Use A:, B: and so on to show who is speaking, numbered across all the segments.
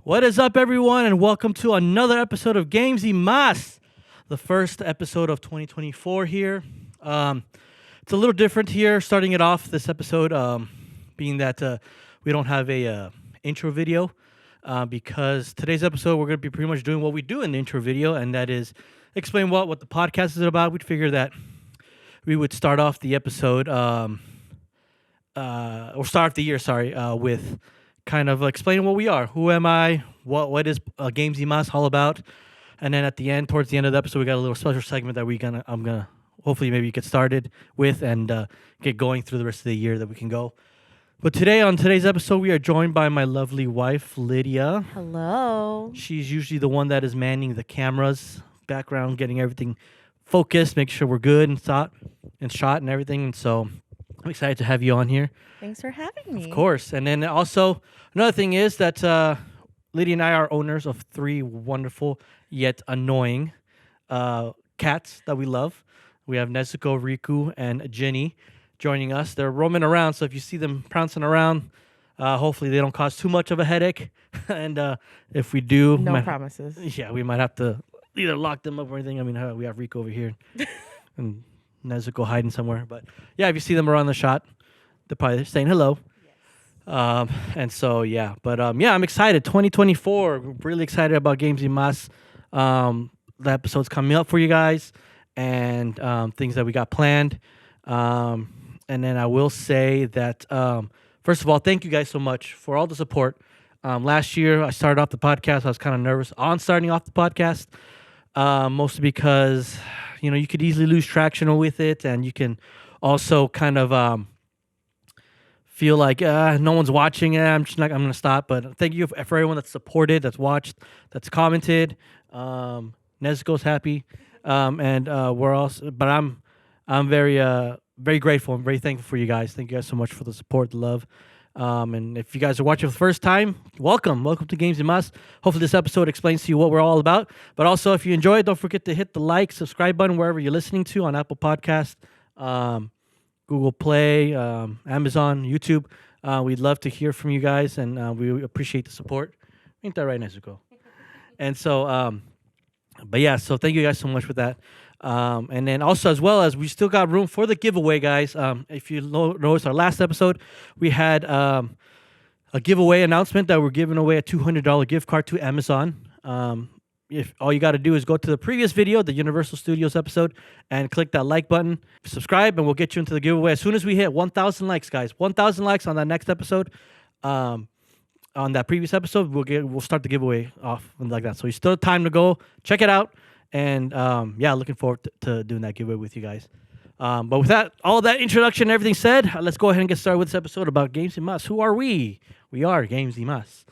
A: What is up, everyone, and welcome to another episode of Games Y Más, the first episode of 2024 here. It's a little different here, starting it off this episode, being that we don't have a intro video, because today's episode we're going to be pretty much doing what we do in the intro video, and that is explain what the podcast is about. We'd figure that we would start off the episode, or start off the year, with kind of explaining what we are. Who am I? What is Games Y Más all about? And then at the end, towards the end of the episode, we got a little special segment that I'm gonna hopefully maybe get started with and get going through the rest of the year that we can go. But today, on today's episode, we are joined by my lovely wife, Lydia.
B: Hello.
A: She's usually the one that is manning the cameras, background, getting everything focused, making sure we're good and shot and everything. And so I'm excited to have you on here.
B: Thanks for having me.
A: Of course. And then also, another thing is that Lydia and I are owners of 3 wonderful yet annoying cats that we love. We have Nezuko, Riku, and Jenny joining us. They're roaming around, so if you see them pouncing around, hopefully they don't cause too much of a headache. And if we do...
B: No promises.
A: Yeah, we might have to either lock them up or anything. I mean, we have Riku over here and Nezuko hiding somewhere. But yeah, if you see them around the shot, they're probably saying hello. Yes. And so, yeah. But yeah, I'm excited. 2024. We're really excited about Games Y Más. The episode's coming up for you guys and things that we got planned. And then I will say that, first of all, thank you guys so much for all the support. Last year, I started off the podcast. I was kind of nervous on starting off the podcast, mostly because, you could easily lose traction with it. And you can also kind of... feel like no one's watching it. I'm going to stop. But thank you for everyone that's supported, that's watched, that's commented. Nezuko's happy, and we're also. But I'm very very grateful. I'm very thankful for you guys. Thank you guys so much for the support, the love. And if you guys are watching for the first time, welcome to Games Y Más. Hopefully this episode explains to you what we're all about. But also, if you enjoy it, don't forget to hit the like, subscribe button wherever you're listening to on Apple Podcast. Google Play, Amazon, YouTube. We'd love to hear from you guys, and we appreciate the support. Ain't that right, Nezuko? And so, but yeah, so thank you guys so much for that. And then also, as well as we still got room for the giveaway, guys. If you noticed our last episode, we had a giveaway announcement that we're giving away a $200 gift card to Amazon. If all you got to do is go to the previous video, the Universal Studios episode, and click that like button, subscribe, and we'll get you into the giveaway as soon as we hit 1,000 likes, guys. 1,000 likes on that next episode. On that previous episode, we'll start the giveaway off and like that. So you still have time to go check it out, and yeah, looking forward to doing that giveaway with you guys. But with that, all that introduction and everything said, let's go ahead and get started with this episode about Games Y Más. Who are we? We are Games Y Más.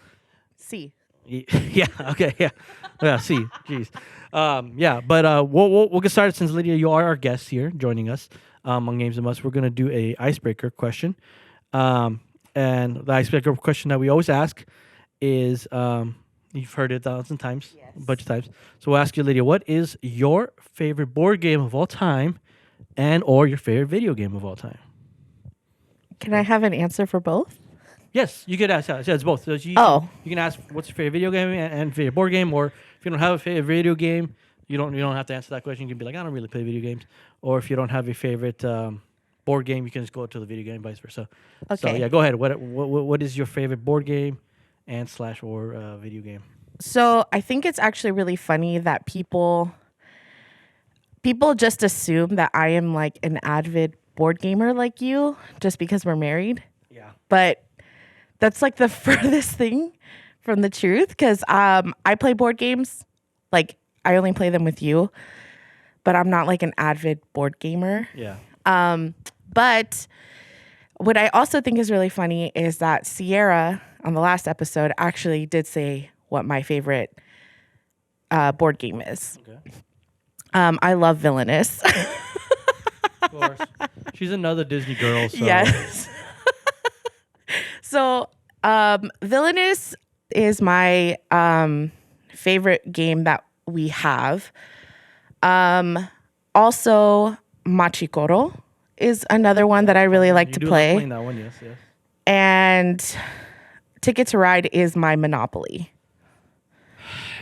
B: See.
A: Yeah. Okay. Yeah. See. Jeez. Yeah. But we'll get started since Lydia, you are our guest here, joining us on Games Y Más. We're gonna do a icebreaker question, and the icebreaker question that we always ask is, you've heard it 1,000 times, yes. A bunch of times. So we'll ask you, Lydia, what is your favorite board game of all time, and or your favorite video game of all time?
B: Can I have an answer for both?
A: Yes, you could ask. Yeah, it's both. So you can ask what's your favorite video game and favorite board game, or if you don't have a favorite video game, you don't have to answer that question. You can be like, I don't really play video games, or if you don't have a favorite board game, you can just go to the video game, vice versa. Okay. So yeah, go ahead. What is your favorite board game and / or video game?
B: So I think it's actually really funny that people just assume that I am like an avid board gamer like you, just because we're married.
A: Yeah.
B: But that's like the furthest thing from the truth, because I play board games. Like, I only play them with you, but I'm not like an avid board gamer.
A: Yeah.
B: But what I also think is really funny is that Sierra, on the last episode, actually did say what my favorite board game is. Okay. I love Villainous.
A: Of course. She's another Disney girl. So.
B: Yes. So, Villainous is my favorite game that we have. Also, Machikoro is another one that I really like to play.
A: That one, yes.
B: And Ticket to Ride is my Monopoly.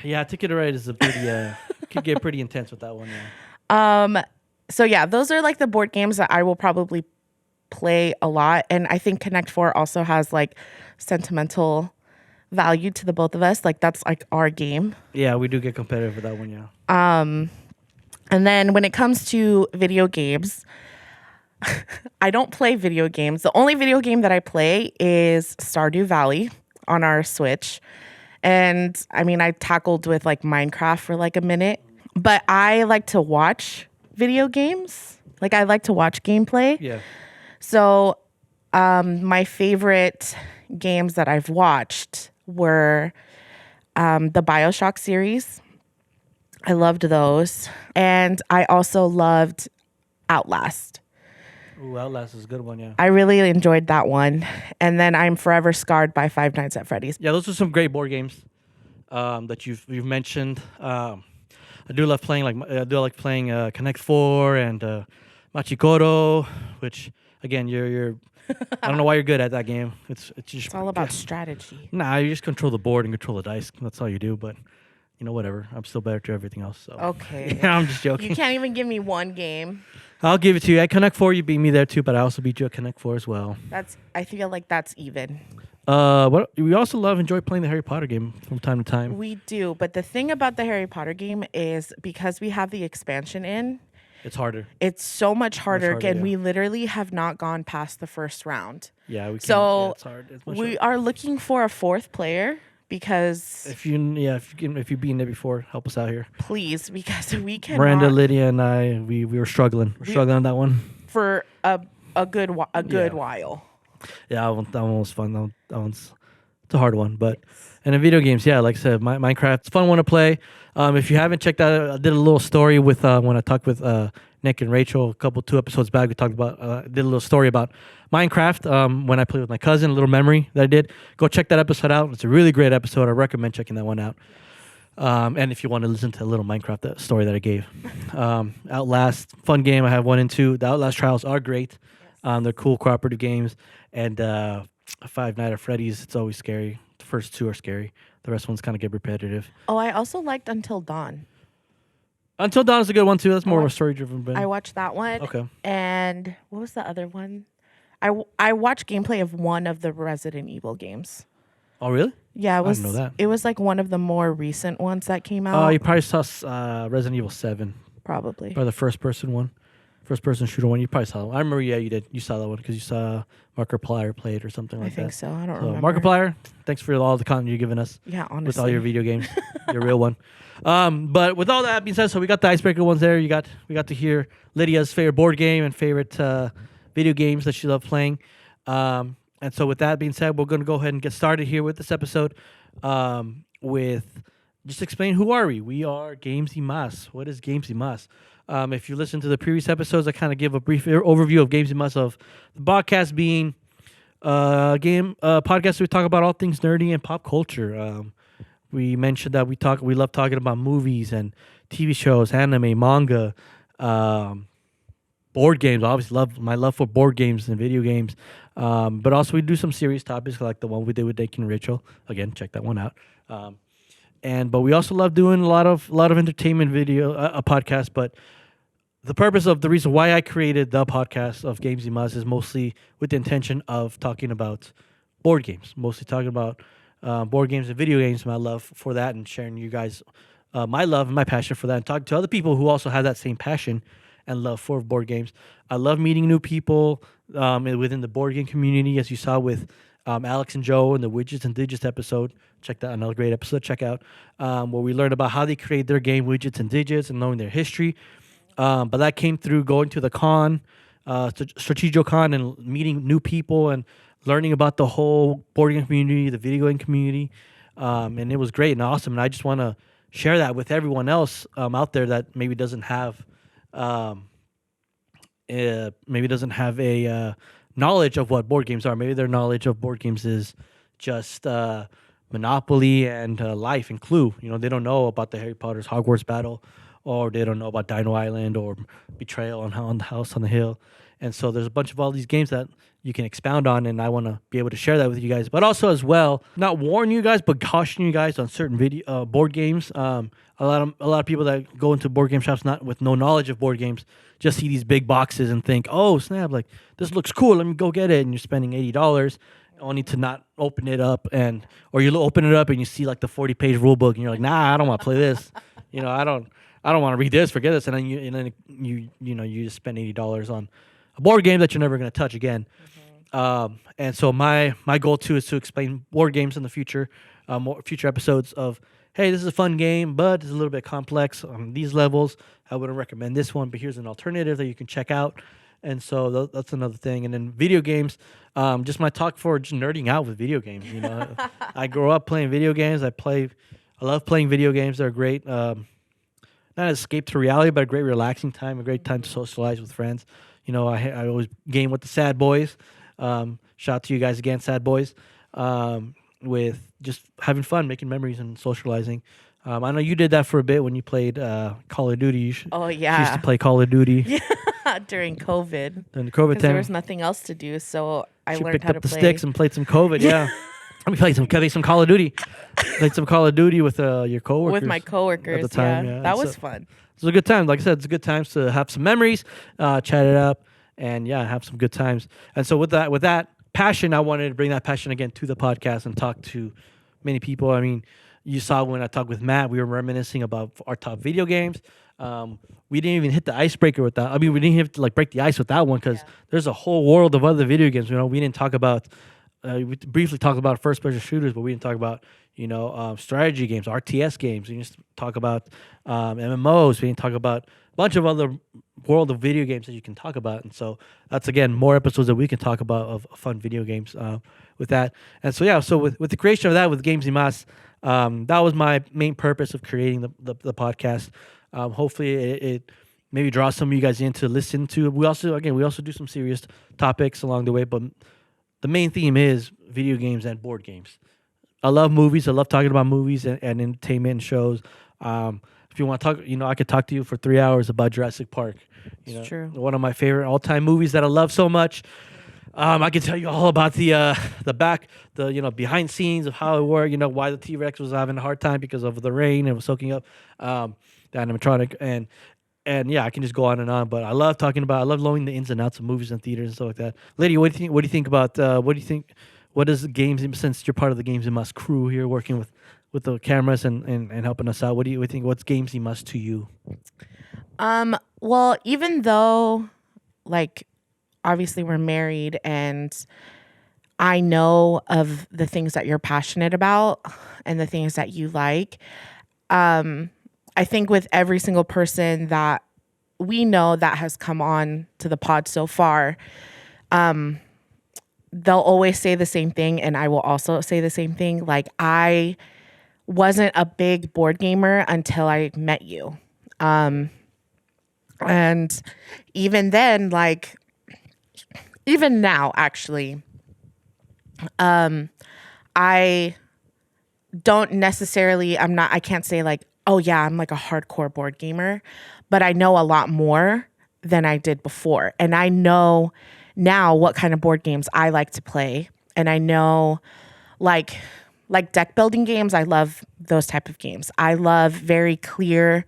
A: Yeah, Ticket to Ride is a pretty could get pretty intense with that one. Yeah.
B: So yeah, those are like the board games that I will probably play a lot, and I think Connect Four also has like sentimental value to the both of us. Like that's like our game.
A: Yeah, we do get competitive with that one. Yeah.
B: And then when it comes to video games, I don't play video games. The only video game that I play is Stardew Valley on our Switch. And I mean, I tackled with like Minecraft for like a minute, but I like to watch video games. Like I like to watch gameplay.
A: Yeah.
B: So my favorite games that I've watched were the BioShock series. I loved those. And I also loved Outlast.
A: Ooh, Outlast is a good one. Yeah.
B: I really enjoyed that one. And then I'm forever scarred by Five Nights at Freddy's.
A: Yeah, those are some great board games that you've mentioned. I do love playing Connect Four and Machikoro, which again you're I don't know why you're good at that game. It's just
B: It's all about strategy.
A: Nah, you just control the board and control the dice. That's all you do. But whatever. I'm still better to everything else. So
B: Okay.
A: yeah, I'm just joking.
B: You can't even give me one game.
A: I'll give it to you. At Connect Four, you beat me there too, but I also beat you at Connect Four as well.
B: I feel like that's even.
A: We also enjoy playing the Harry Potter game from time to time.
B: We do, but the thing about the Harry Potter game is because we have the expansion in,
A: It's harder.
B: it's so much harder,
A: harder,
B: and
A: yeah.
B: we literally have not gone past the first round.
A: Yeah, we can.
B: So
A: yeah, it's hard. It's much
B: we
A: harder.
B: are looking for a fourth player because
A: If you've been there before, help us out here.
B: please, because we cannot
A: Miranda, Lydia, and I, we were struggling. We're struggling on that one.
B: for a good while.
A: Yeah, that one was fun. That one's it's a hard one, but and in video games, yeah, like I said, Minecraft, it's a fun one to play. If you haven't checked out, I did a little story with when I talked with Nick and Rachel two episodes back. We talked about did a little story about Minecraft when I played with my cousin, a little memory that I did. Go check that episode out. It's a really great episode. I recommend checking that one out. And if you want to listen to a little Minecraft story that I gave, Outlast, fun game. I have 1 and 2. The Outlast trials are great. They're cool cooperative games. And Five Nights at Freddy's, it's always scary. The first 2 are scary. The rest ones kind of get repetitive.
B: Oh, I also liked Until Dawn.
A: Until Dawn is a good one too. That's more of a story driven.
B: I watched that one.
A: Okay.
B: And what was the other one? I watched gameplay of one of the Resident Evil games.
A: Oh really?
B: Yeah, it was.
A: didn't know that.
B: It was like one of the more recent ones that came out.
A: Oh, you probably saw Resident Evil 7,
B: Probably.
A: or the first person shooter one. You probably saw that one. I remember. Yeah, you did. You saw that one because you saw Markiplier play it or something
B: I
A: like that.
B: think so. I don't
A: So
B: remember.
A: Markiplier, thanks for all the content you've given us.
B: Yeah, honestly.
A: With all your video games. You're a real one. But with all that being said, so we got the icebreaker ones there. We got to hear Lydia's favorite board game and favorite video games that she loved playing. And so with that being said, we're going to go ahead and get started here with this episode with just explain who are we. We are Games Y Más. What is Games Y Más? If you listen to the previous episodes, I kind of give a brief overview of Games Y Más, of the podcast being podcast where we talk about all things nerdy and pop culture. We mentioned that we love talking about movies and TV shows, anime, manga, board games. Obviously, my love for board games and video games. But also we do some serious topics like the one we did with Nick and Rachel. Again, check that one out. But we also love doing a lot of entertainment video podcast. But the purpose of the reason why I created the podcast of Games Y Más is mostly with the intention of talking about board games, mostly talking about board games and video games, my love for that, and sharing you guys my love and my passion for that, and talking to other people who also have that same passion and love for board games. I love meeting new people within the board game community, as you saw with Alex and Joe in the Widgets and Digits episode. Check that, another great episode. Check out where we learned about how they create their game Widgets and Digits and knowing their history. But that came through going to the con, Strategio Con, and meeting new people and learning about the whole board game community, the video game community. And it was great and awesome. And I just want to share that with everyone else out there that maybe doesn't have a knowledge of what board games are. Maybe their knowledge of board games is just Monopoly and Life and Clue. They don't know about the Harry Potter's Hogwarts Battle or they don't know about Dino Island or Betrayal on the House on the Hill. And so there's a bunch of all these games that you can expound on, and I want to be able to share that with you guys. But also as well, not warn you guys, but caution you guys on certain video board games. A lot of people that go into board game shops not with no knowledge of board games just see these big boxes and think, oh snap, like this looks cool, let me go get it, and you're spending $80 only to not open it up, or you open it up and you see like the 40-page rule book, and you're like, nah, I don't want to play this. I don't want to read this. Forget this. And then you just spend $80 on a board game that you're never going to touch again. And so my goal too is to explain board games in the future, more future episodes of, hey, this is a fun game, but it's a little bit complex on these levels. I wouldn't recommend this one, but here's an alternative that you can check out. And so that's another thing. And then video games, just my talk for just nerding out with video games. I grew up playing video games. I love playing video games. They're great. Not an escape to reality, but a great relaxing time, a great time to socialize with friends. I always game with the Sad Boys. Shout out to you guys again, Sad Boys, with just having fun, making memories, and socializing. I know you did that for a bit when you played Call of Duty.
B: Oh,
A: You
B: yeah.
A: used to play Call of Duty.
B: Yeah, during COVID.
A: During the COVID
B: Because there
A: time.
B: was nothing else to do, so I
A: She
B: learned
A: picked
B: how
A: up
B: to
A: the
B: play.
A: sticks and played some COVID, yeah. We played some Call of Duty. Played some Call of Duty with your coworkers.
B: With my coworkers,
A: at the time, yeah.
B: That
A: And
B: was
A: so-
B: fun.
A: It was a good time. Like I said, it's a good time to have some memories, chat it up, and have some good times. And so with that passion, I wanted to bring that passion again to the podcast and talk to many people. I mean, you saw when I talked with Matt, we were reminiscing about our top video games. We didn't even hit the icebreaker with that. I mean, we didn't have to break the ice with that one because there's a whole world of other video games. We didn't talk about. We briefly talked about first-person shooters, but we didn't talk about strategy games, RTS games. We didn't talk about MMOs. We didn't talk about a bunch of other world of video games that you can talk about. And so that's again more episodes that we can talk about of fun video games with that. And so so with the creation of that with Games Y Más, that was my main purpose of creating the podcast. Hopefully it maybe draws some of you guys in to listen to. We also do some serious topics along the way, but the main theme is video games and board games. I love movies. I love talking about movies and entertainment and shows. If you want to talk, I could talk to you for 3 hours about Jurassic Park.
B: It's true.
A: One of my favorite all-time movies that I love so much. I can tell you all about the behind scenes of how it worked. Why the T-Rex was having a hard time because of the rain and was soaking up the animatronic and I can just go on and on. But I love knowing the ins and outs of movies and theaters and stuff like that. Lydia, what do you think about what is games, since you're part of the Games Y Más crew here working with the cameras and helping us out, what do you think, what's Games Y Más to you?
B: Well, even though obviously we're married and I know of the things that you're passionate about and the things that you like, I think with every single person that we know that has come on to the pod so far, they'll always say the same thing, and I will also say the same thing. I wasn't a big board gamer until I met you. And even then, even now, actually, I don't necessarily, I can't say oh yeah, I'm a hardcore board gamer, but I know a lot more than I did before. And I know now what kind of board games I like to play. And I know like deck building games, I love those type of games. I love very clear,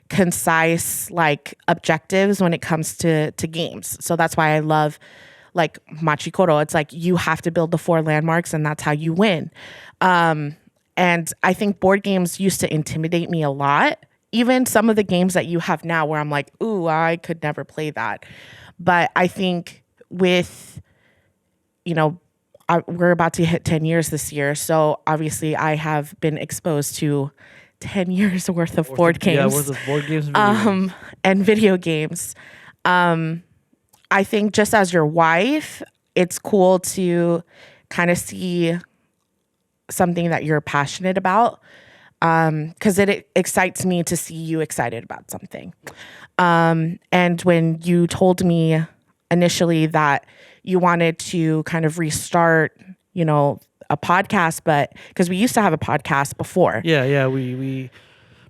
B: concise, objectives when it comes to games. So that's why I love Machikoro. It's you have to build the 4 landmarks and that's how you win. And I think board games used to intimidate me a lot. Even some of the games that you have now where I'm ooh, I could never play that. But I think with, we're about to hit 10 years this year. So obviously I have been exposed to 10 years worth of board games.
A: Yeah, worth of board games and video games.
B: And video games. I think just as your wife, it's cool to kind of see something that you're passionate about, because it excites me to see you excited about something. And when you told me initially that you wanted to kind of restart, a podcast, but because we used to have a podcast before.
A: Yeah, we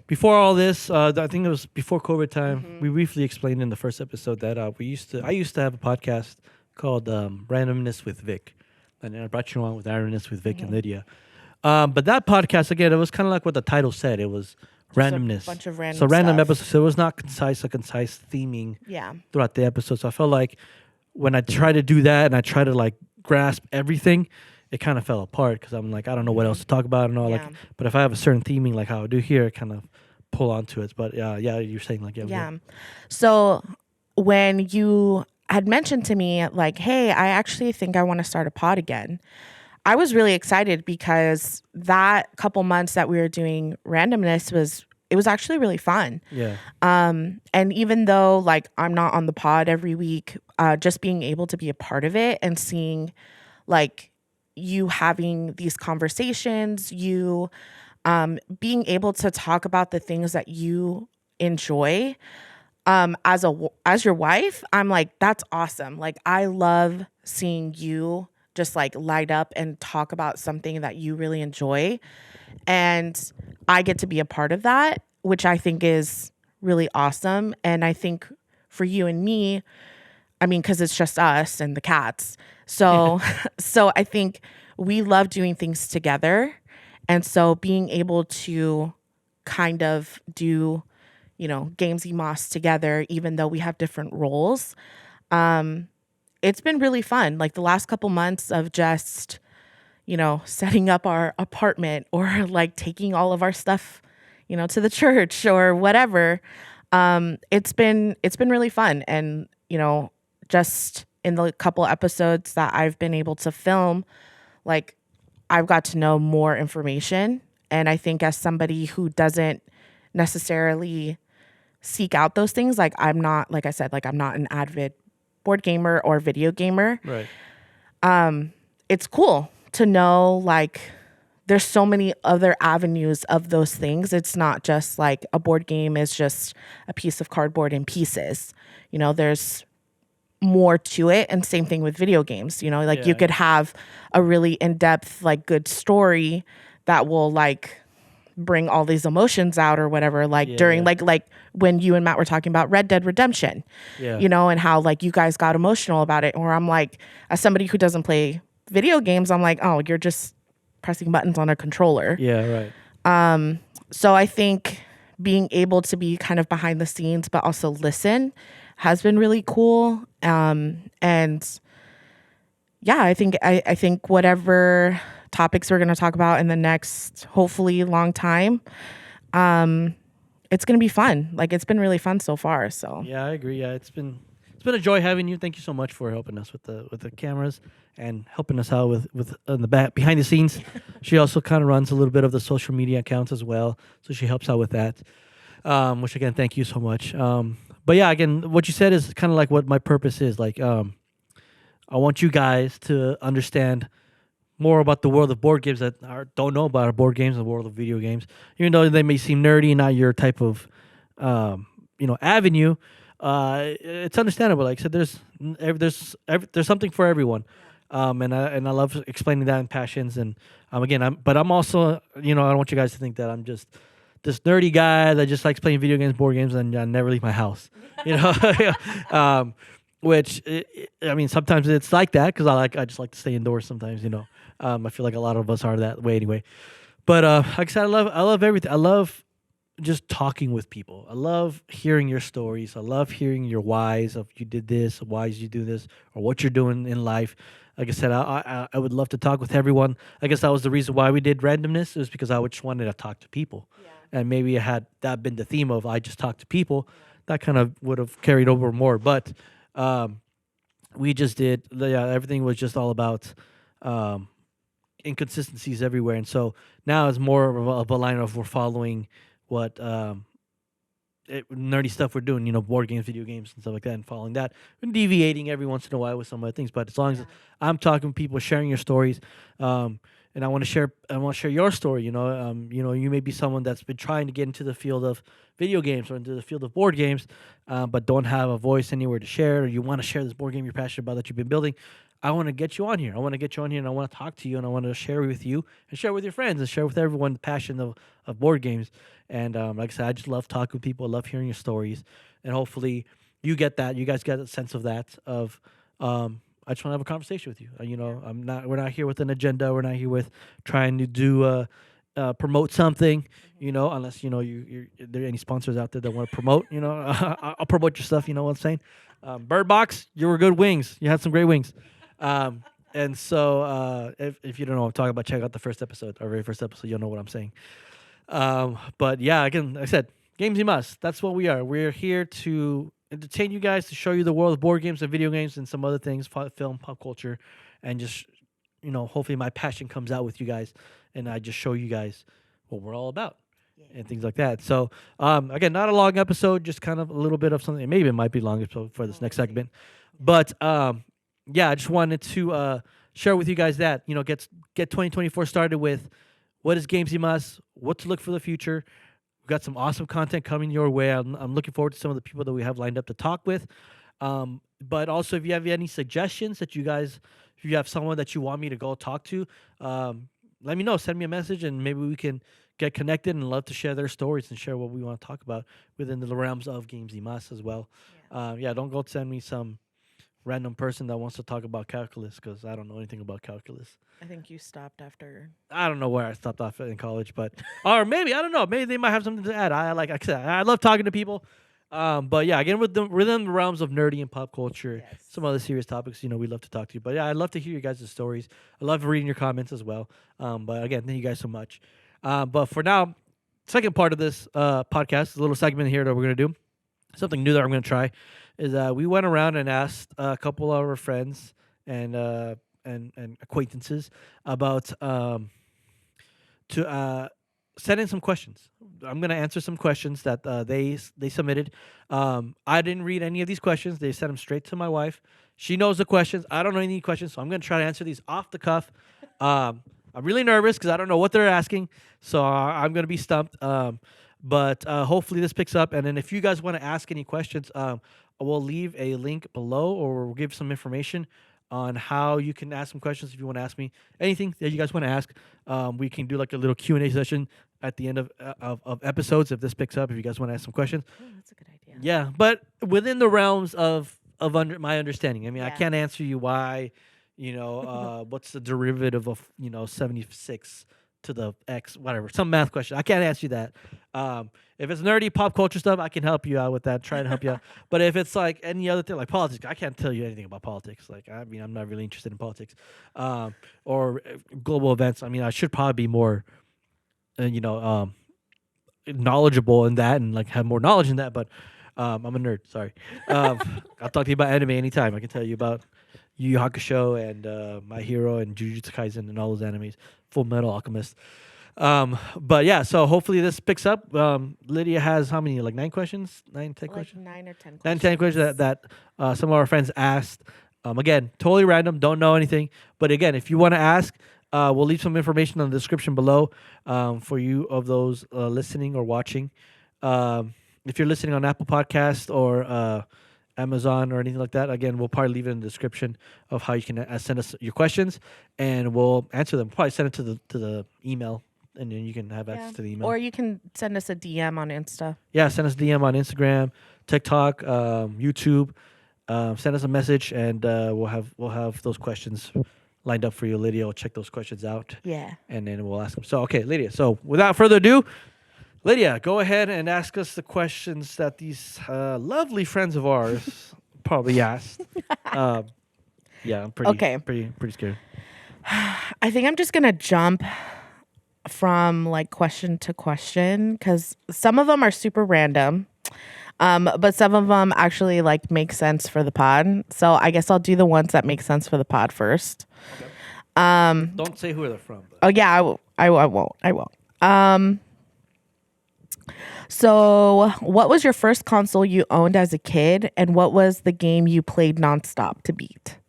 A: before all this, I think it was before COVID time. We briefly explained in the first episode that I used to have a podcast called Randomness with Vic, and then I brought you on with Randomness with Vic and Lydia. But that podcast again, it was kind of like what the title said. It was randomness,
B: a bunch of random
A: so random
B: stuff.
A: episodes. So it was not a concise theming
B: Yeah.
A: throughout the episode. So I felt like when I try to do that and I try to like grasp everything, it kind of fell apart because I'm like, I don't know what else to talk about and all.
B: Yeah.
A: Like, but if I have a certain theming like how I do here, I kind of pull onto it. But yeah, you're saying like
B: Yeah. So when you had mentioned to me like, hey, I actually think I want to start a pod again, I was really excited because that couple months that we were doing randomness was actually really fun.
A: Yeah.
B: And even though like I'm not on the pod every week, just being able to be a part of it and seeing like you having these conversations, you being able to talk about the things that you enjoy as your wife, I'm like, that's awesome. Like I love seeing you just like light up and talk about something that you really enjoy. And I get to be a part of that, which I think is really awesome. And I think for you and me, I mean, because it's just us and the cats. So, so I think we love doing things together. And so being able to kind of do, Games Y Más together, even though we have different roles, it's been really fun. Like the last couple months of just, setting up our apartment or like taking all of our stuff, to the church or whatever. It's been really fun. And, just in the couple episodes that I've been able to film, like I've got to know more information. And I think as somebody who doesn't necessarily seek out those things, like I'm not, like I said, like I'm not an avid board gamer or video gamer.
A: Right.
B: It's cool to know like there's so many other avenues of those things. It's not just like a board game is just a piece of cardboard in pieces. There's more to it. And same thing with video games. You could have a really in-depth, like good story that will like bring all these emotions out or whatever, like during like when you and Matt were talking about Red Dead Redemption, and how like you guys got emotional about it. Or I'm like, as somebody who doesn't play video games, I'm like, oh, you're just pressing buttons on a controller.
A: Yeah, right.
B: So I think being able to be kind of behind the scenes, but also listen has been really cool. And yeah, I think whatever topics we're going to talk about in the next, hopefully long time, it's going to be fun. Like it's been really fun so far. So
A: yeah, I agree. Yeah, it's been a joy having you. Thank you so much for helping us with the cameras and helping us out with in the back behind the scenes. She also kind of runs a little bit of the social media accounts as well, so she helps out with that. Which again, thank you so much. But yeah, again, what you said is kind of like what my purpose is. Like, I want you guys to understand more about the world of board games that don't know about board games and the world of video games, even though they may seem nerdy and not your type of, avenue. It's understandable. Like I said, there's something for everyone, and I love explaining that in passions. And but I'm also, I don't want you guys to think that I'm just this nerdy guy that just likes playing video games, board games, and I never leave my house. Which I mean, sometimes it's like that because I just like to stay indoors. Sometimes, I feel like a lot of us are that way anyway. But like I said, I love everything. I love just talking with people. I love hearing your stories. I love hearing your whys of you did this, whys you do this, or what you're doing in life. Like I said, I would love to talk with everyone. I guess that was the reason why we did randomness, is because I just wanted to talk to people. Yeah. And maybe had that been the theme of I just talk to people, that kind of would have carried over more. But we just did, everything was just all about inconsistencies everywhere. And so now it's more of a line of we're following what nerdy stuff we're doing, board games, video games, and stuff like that, and following that. And deviating every once in a while with some other things. But as long as I'm talking to people, sharing your stories, and I want to share your story. You may be someone that's been trying to get into the field of video games or into the field of board games, but don't have a voice anywhere to share, or you want to share this board game you're passionate about that you've been building. I want to get you on here. I want to get you on here, and I want to talk to you, and I want to share with you, and share with your friends, and share with everyone the passion of board games. And like I said, I just love talking with people. I love hearing your stories, and hopefully you get that. You guys get a sense of that. I just want to have a conversation with you. We're not here with an agenda. We're not here with trying to do promote something. Unless there are any sponsors out there that want to promote. I'll promote your stuff. You know what I'm saying? Bird Box, you were good wings. You had some great wings. And so if you don't know what I'm talking about, check out the first episode, our very first episode. You'll know what I'm saying. But yeah, again, like I said, Games You Must. That's what we are. We're here to entertain you guys, to show you the world of board games and video games and some other things, film, pop culture, and just, hopefully my passion comes out with you guys, and I just show you guys what we're all about and things like that. So, again, not a long episode, just kind of a little bit of something. Maybe it might be long for this next segment. But, yeah, I just wanted to share with you guys that, get 2024 started with what is Games You Must, what to look for the future. We've got some awesome content coming your way. I'm looking forward to some of the people that we have lined up to talk with. But also, if you have any suggestions that if you have someone that you want me to go talk to, let me know. Send me a message, and maybe we can get connected, and love to share their stories and share what we want to talk about within the realms of Games Y Más as well. Don't go send me some random person that wants to talk about calculus, because I don't know anything about calculus.
B: I think you stopped after.
A: I don't know where I stopped off in college, but or maybe I don't know. Maybe they might have something to add. Like I said, I love talking to people. But yeah, again, within the realms of nerdy and pop culture, some other serious topics, we love to talk to you. But yeah, I'd love to hear you guys' stories. I love reading your comments as well. But again, thank you guys so much. But for now, second part of this podcast, a little segment here that we're gonna do, something new that I'm gonna try, is we went around and asked a couple of our friends and acquaintances about to send in some questions. I'm gonna answer some questions that they submitted. I didn't read any of these questions. They sent them straight to my wife. She knows the questions. I don't know any questions, so I'm gonna try to answer these off the cuff. I'm really nervous because I don't know what they're asking, so I'm gonna be stumped. But hopefully this picks up. And then if you guys want to ask any questions, we'll leave a link below, or we'll give some information on how you can ask some questions. If you want to ask me anything that you guys want to ask, we can do like a little Q&A session at the end of episodes if this picks up, if you guys want to ask some questions.
B: Oh, that's a good idea.
A: Yeah, but within the realms of my understanding. I mean, I can't answer you why, what's the derivative of, 76 to the X, whatever, some math question. I can't answer you that. If it's nerdy pop culture stuff, I can help you out with that, try to help you out. But if it's like any other thing, like politics, I can't tell you anything about politics. Like, I mean, I'm not really interested in politics. Or global events. I mean, I should probably be more, knowledgeable in that, and like have more knowledge in that. But I'm a nerd. Sorry. I'll talk to you about anime anytime. I can tell you about Yu Yu Hakusho and My Hero and Jujutsu Kaisen and all those animes. Full Metal Alchemist. But yeah, so hopefully this picks up. Lydia has how many? Like 9 questions? 9, 10 questions?
B: 9 or 10 questions.
A: 9, 10 questions that some of our friends asked. Again, totally random, don't know anything. But again, if you want to ask, we'll leave some information in the description below for you of those listening or watching. If you're listening on Apple Podcast or Amazon or anything like that, again, we'll probably leave it in the description of how you can send us your questions, and we'll answer them. Probably send it to the email, and then you can have access to the email.
B: Or you can send us a DM on Insta.
A: Yeah, send us a DM on Instagram, TikTok, YouTube. Send us a message, and we'll have those questions lined up for you. Lydia will check those questions out.
B: Yeah.
A: And then we'll ask them. So, okay, Lydia. So, without further ado, Lydia, go ahead and ask us the questions that these lovely friends of ours probably asked. Yeah, I'm pretty scared.
B: I think I'm just gonna jump from like question to question, because some of them are super random, but some of them actually like make sense for the pod. So I guess I'll do the ones that make sense for the pod first.
A: Okay. Don't say who they're from. But.
B: Oh yeah, I won't. So what was your first console you owned as a kid, and what was the game you played nonstop to beat?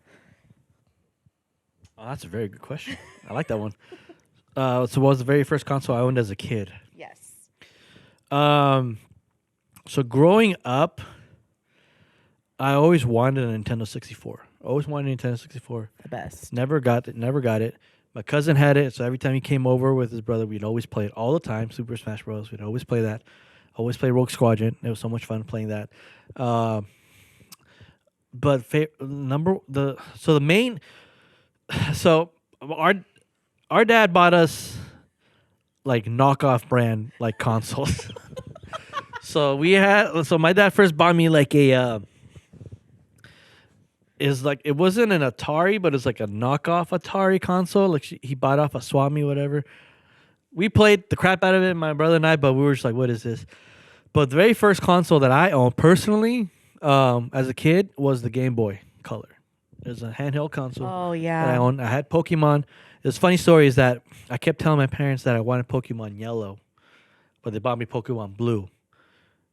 A: Oh, that's a very good question. I like that one. So what was the very first console I owned as a kid?
B: Yes.
A: So growing up, I always wanted a Nintendo 64. Always wanted Nintendo 64.
B: The best.
A: Never got it. Never got it. My cousin had it, so every time he came over with his brother, we'd always play it all the time. Super Smash Bros. We'd always play that. Always play Rogue Squadron. It was so much fun playing that. But the main so our dad bought us like knockoff brand like consoles. So my dad first bought me like a it wasn't an Atari, but it's like a knockoff Atari console. Like he bought off a Swami, whatever. We played the crap out of it, my brother and I, but we were just like, what is this? But the very first console that I owned personally, as a kid, was the Game Boy Color. It was a handheld console.
B: Oh, yeah.
A: That I owned. I had Pokemon. This funny story is that I kept telling my parents that I wanted Pokemon Yellow, but they bought me Pokemon Blue.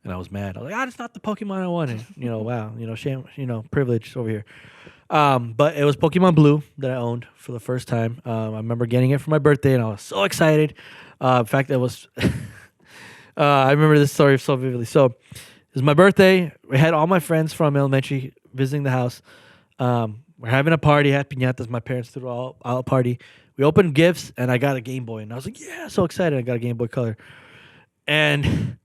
A: And I was mad. I was like, it's not the Pokemon I wanted. Wow. Shame, privilege over here. But it was Pokemon Blue that I owned for the first time. I remember getting it for my birthday, and I was so excited. In fact, it was... I remember this story so vividly. So it was my birthday. We had all my friends from elementary visiting the house. We're having a party. Had piñatas. My parents threw all a party. We opened gifts, and I got a Game Boy. And I was like, yeah, so excited. I got a Game Boy Color. And...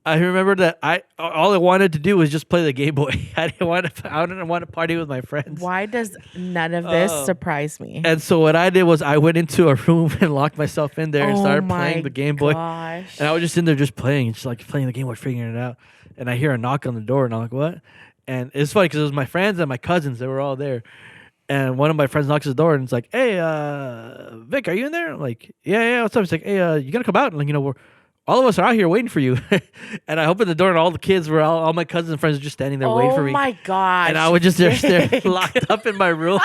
A: I remember that all I wanted to do was just play the Game Boy. I didn't want to party with my friends.
B: Why does none of this surprise me?
A: And so what I did was I went into a room and locked myself in there and started playing the Game Boy.
B: Gosh.
A: And I was just in there just playing, just like playing the Game Boy, figuring it out. And I hear a knock on the door, and I'm like, what? And it's funny because it was my friends and my cousins. They were all there. And one of my friends knocks at the door, and it's like, hey, Vic, are you in there? I'm like, yeah, what's up? It's like, hey, you got to come out. And like, all of us are out here waiting for you. And I opened the door, and all the kids were all my cousins and friends were just standing there waiting for me.
B: Oh my gosh.
A: And I was just there locked up in my room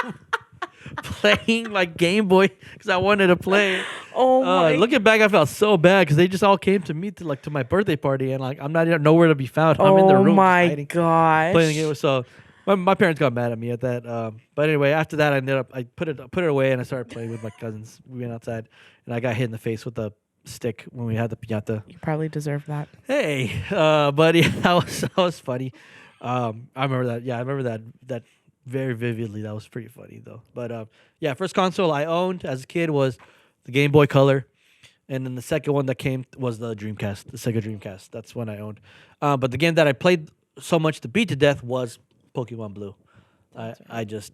A: playing like Game Boy because I wanted to play.
B: Oh my.
A: Looking back, I felt so bad because they just all came to me to my birthday party, and like I'm not nowhere to be found. I'm in the room.
B: Oh my gosh.
A: Playing the game. So my parents got mad at me at that. But anyway, after that, I put it away, and I started playing with my cousins. We went outside, and I got hit in the face with a stick when we had the piñata.
B: You probably deserve that.
A: Hey, buddy, that was funny. I remember that. Yeah, I remember that very vividly. That was pretty funny though. But yeah, first console I owned as a kid was the Game Boy Color, and then the second one that came was the Dreamcast, the Sega Dreamcast. That's one I owned. But the game that I played so much to beat to death was Pokemon Blue. I just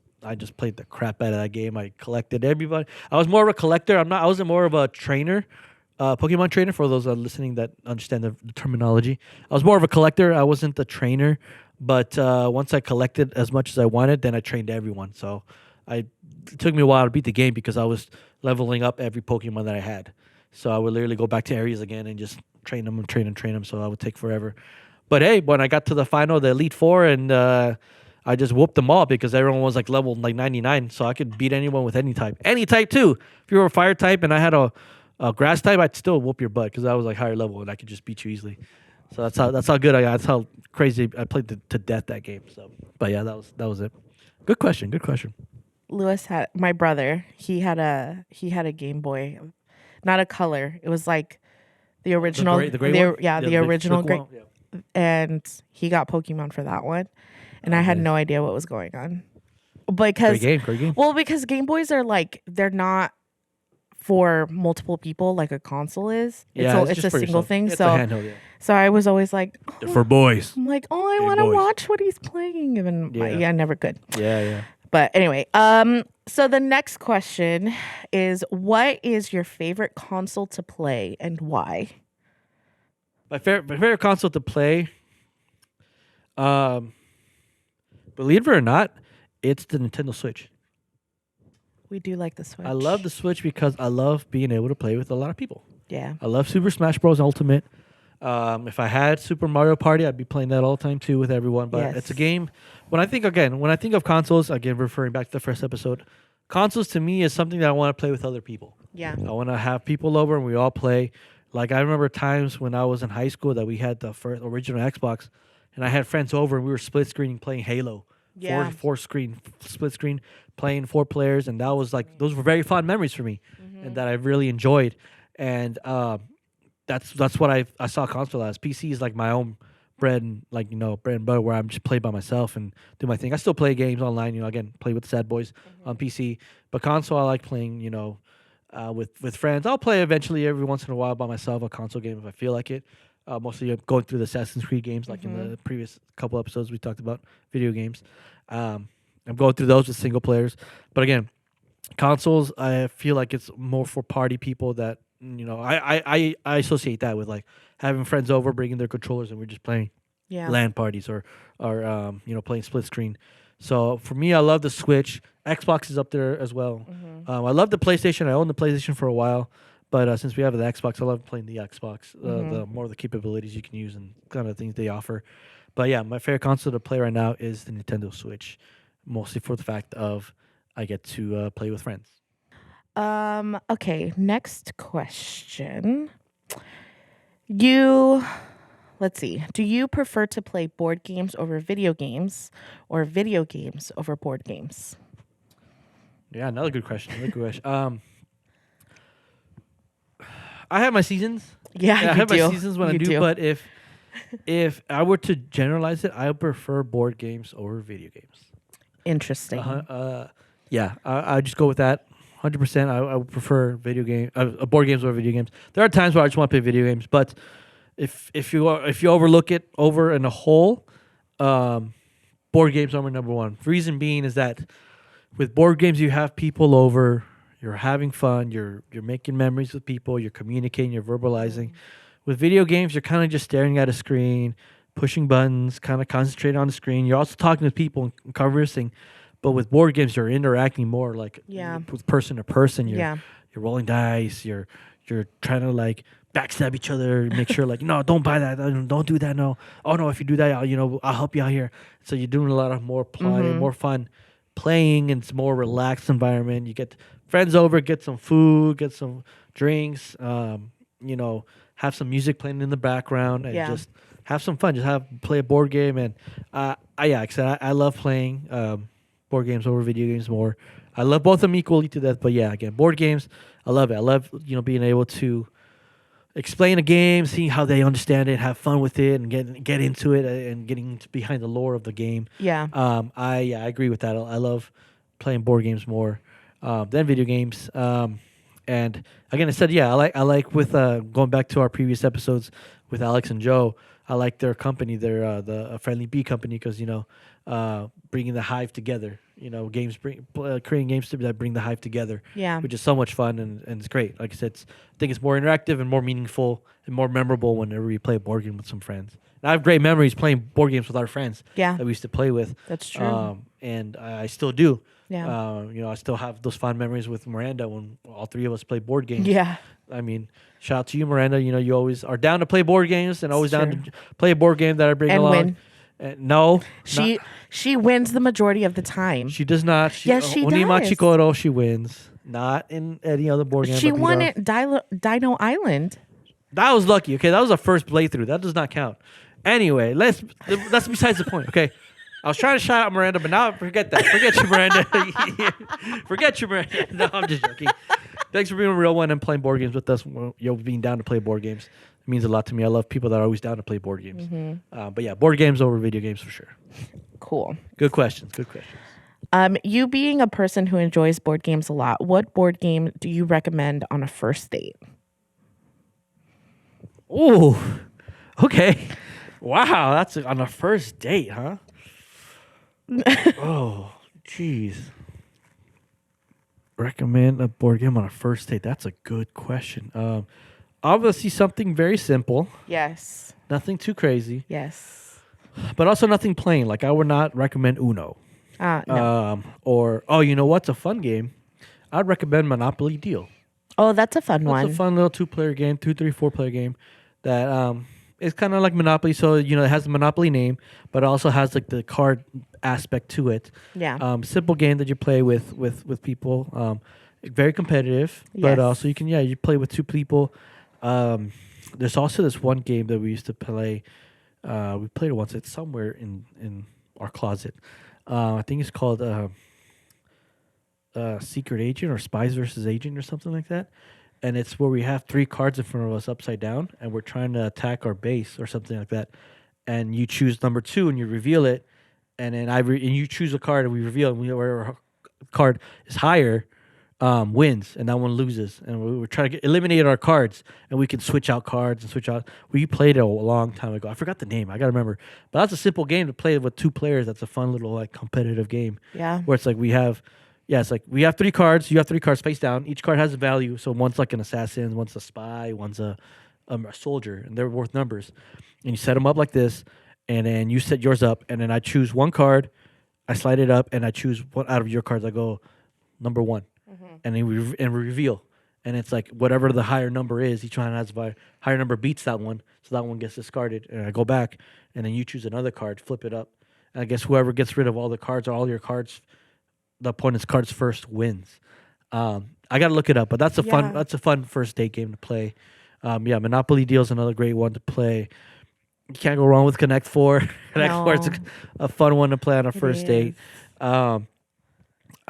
A: played the crap out of that game. I collected everybody. I was more of a collector. I wasn't more of a trainer. Pokemon trainer, for those listening that understand the terminology. I was more of a collector. I wasn't the trainer, but once I collected as much as I wanted, then I trained everyone. So it took me a while to beat the game because I was leveling up every Pokemon that I had. So I would literally go back to areas again and just train them and train them. So that would take forever. But hey, when I got to the final, the Elite Four, and I just whooped them all because everyone was like level like 99. So I could beat anyone with any type. Any type too. If you were a fire type and I had a grass type, I'd still whoop your butt because I was like higher level and I could just beat you easily. So that's how good I got. That's how crazy I played to death that game. So, but yeah, that was it. Good question.
B: Lewis had my brother. He had a Game Boy, not a color. It was like the original.
A: The gray one?
B: Yeah, the original gray.
A: Yeah.
B: And he got Pokemon for that one, and I had no idea what was going on. Because
A: great game.
B: Well, because Game Boys are like they're not for multiple people like a console is.
A: Yeah,
B: it's a single
A: yourself.
B: thing.
A: It's
B: so
A: a handheld, yeah.
B: So I was always like,
A: They're for boys.
B: I'm like, I
A: Game
B: want to
A: Boys.
B: watch what he's playing. Even I never could.
A: Yeah.
B: But anyway, so the next question is, what is your favorite console to play and why?
A: My favorite console to play, believe it or not, it's the Nintendo Switch.
B: We do like the Switch.
A: I love the Switch because I love being able to play with a lot of people.
B: Yeah.
A: I love Super Smash Bros. Ultimate. If I had Super Mario Party, I'd be playing that all the time too with everyone. But it's a game. When I think of consoles, again, referring back to the first episode, consoles to me is something that I want to play with other people.
B: Yeah.
A: I want to have people over and we all play. Like I remember times when I was in high school that we had the first original Xbox, and I had friends over and we were split screening playing Halo.
B: Yeah.
A: Four screen, split screen, playing 4 players, and that was like those were very fond memories for me, and that I really enjoyed. And that's what I saw console as. PC is like my own bread and butter where I'm just play by myself and do my thing. I still play games online. Again, play with the Sad Boys on PC, but console I like playing. With friends. I'll play eventually every once in a while by myself a console game if I feel like it. Mostly going through the Assassin's Creed games, like in the previous couple episodes we talked about video games. I'm going through those with single players, but again, consoles I feel like it's more for party people that I associate that with like having friends over, bringing their controllers, and we're just playing
B: Yeah.
A: LAN parties or playing split screen. So for me, I love the Switch. Xbox is up there as well. I love the PlayStation. I owned the PlayStation for a while, but since we have the Xbox, I love playing the Xbox. The more of the capabilities you can use and kind of things they offer. But yeah, my favorite console to play right now is the Nintendo Switch, mostly for the fact of I get to play with friends.
B: Okay, next question. Let's see. Do you prefer to play board games over video games or video games over board games?
A: Yeah, another good question. I have my seasons.
B: Yeah,
A: I
B: you
A: have
B: do.
A: my seasons when I
B: You
A: do. But if I were to generalize it, I prefer board games over video games.
B: Interesting.
A: Yeah, I just go with that. 100%. I would prefer board games over video games. There are times where I just want to play video games, but if you overlook it over in a whole, board games are my number one. Reason being is that with board games you have people over, you're having fun, you're making memories with people, you're communicating, you're verbalizing. With video games, you're kind of just staring at a screen, pushing buttons, kind of concentrating on the screen. You're also talking to people and conversing. But with board games, you're interacting more like with person to person. You're rolling dice. You're trying to like backstab each other, make sure like no, don't buy that, don't do that. No, oh no, if you do that, I'll help you out here. So you're doing a lot of more plotting, more fun playing, and it's more relaxed environment. You get friends over, get some food, get some drinks. Have some music playing in the background, and just have some fun. Just play a board game, and like I said, I love playing board games over video games more. I love both of them equally to that, but yeah, again, board games, I love it. I love being able to explain a game, seeing how they understand it, have fun with it, and get into it, and getting behind the lore of the game.
B: Yeah.
A: I agree with that. I love playing board games more than video games. And again, I said, I like with going back to our previous episodes with Alex and Joe. I like their company. They're the Friendly Bee company because bringing the hive together. Creating games that bring the hive together.
B: Yeah.
A: Which is so much fun and it's great. Like I said, I think it's more interactive and more meaningful and more memorable whenever you play a board game with some friends. And I have great memories playing board games with our friends.
B: Yeah.
A: That we used to play with.
B: That's true.
A: And I still do.
B: Yeah.
A: I still have those fond memories with Miranda when all three of us play board games.
B: Yeah.
A: I mean, shout out to you, Miranda. You always are down to play board games and always
B: It's
A: down to play a board game that I bring
B: And
A: along.
B: win.
A: No,
B: She wins the majority of the time.
A: she does not.
B: Yes, she
A: Only
B: does.
A: Machikoro, she wins. Not in any other board game.
B: She
A: but
B: won
A: beat her.
B: at Dino Island.
A: That was lucky. Okay, that was a first playthrough. That does not count. Anyway, that's besides the point. Okay, I was trying to shout out Miranda, but now forget that. Forget you, Miranda. Forget you, Miranda. No, I'm just joking. Thanks for being a real one and playing board games with us. Being down to play board games. It means a lot to me. I love people that are always down to play board games. But yeah, board games over video games for sure.
B: Cool.
A: Good questions. Good questions.
B: You being a person who enjoys board games a lot, what board game do you recommend on a first date?
A: Ooh, okay. Wow, that's on a first date, huh? Oh, jeez. Recommend a board game on a first date. That's a good question. Obviously, something very simple.
B: Yes.
A: Nothing too crazy.
B: Yes.
A: But also nothing plain. Like I would not recommend Uno.
B: No.
A: You know what's a fun game? I'd recommend Monopoly Deal.
B: Oh, that's a fun one.
A: It's a fun little 2-player game, 2, 3, 4-player game that is kind of like Monopoly. So it has the Monopoly name, but it also has like the card aspect to it.
B: Yeah.
A: Simple game that you play with people. Very competitive, but
B: Yes.
A: also you play with two people. There's also this one game that we used to play. We played it once. It's somewhere in our closet. I think it's called Secret Agent or Spies versus Agent or something like that. And it's where we have 3 cards in front of us upside down, and we're trying to attack our base or something like that. and you choose number 2 and you reveal it, and then and you choose a card and we reveal it, and whatever card is higher wins, and that one loses. And we're trying to eliminate our cards, and we can switch out cards and switch out. We played it a long time ago. I forgot the name. I gotta remember. But that's a simple game to play with 2 players. That's a fun little like competitive game.
B: Yeah.
A: Where it's like it's like we have 3 cards. You have 3 cards face down. Each card has a value. So one's like an assassin, one's a spy, one's a soldier, and they're worth numbers. And you set them up like this, and then you set yours up, and then I choose one card, I slide it up, and I choose one out of your cards. I go number 1, and then we reveal, and it's like whatever the higher number is, each one has a higher number beats that one, so that one gets discarded, and I go back, and then you choose another card, flip it up, and I guess whoever gets rid of all the cards or all your cards, the opponent's cards first wins. I gotta look it up, but that's a fun first date game to play. Monopoly Deal is another great one to play. You can't go wrong with Connect 4. Connect 4 is a fun one to play on a first date. I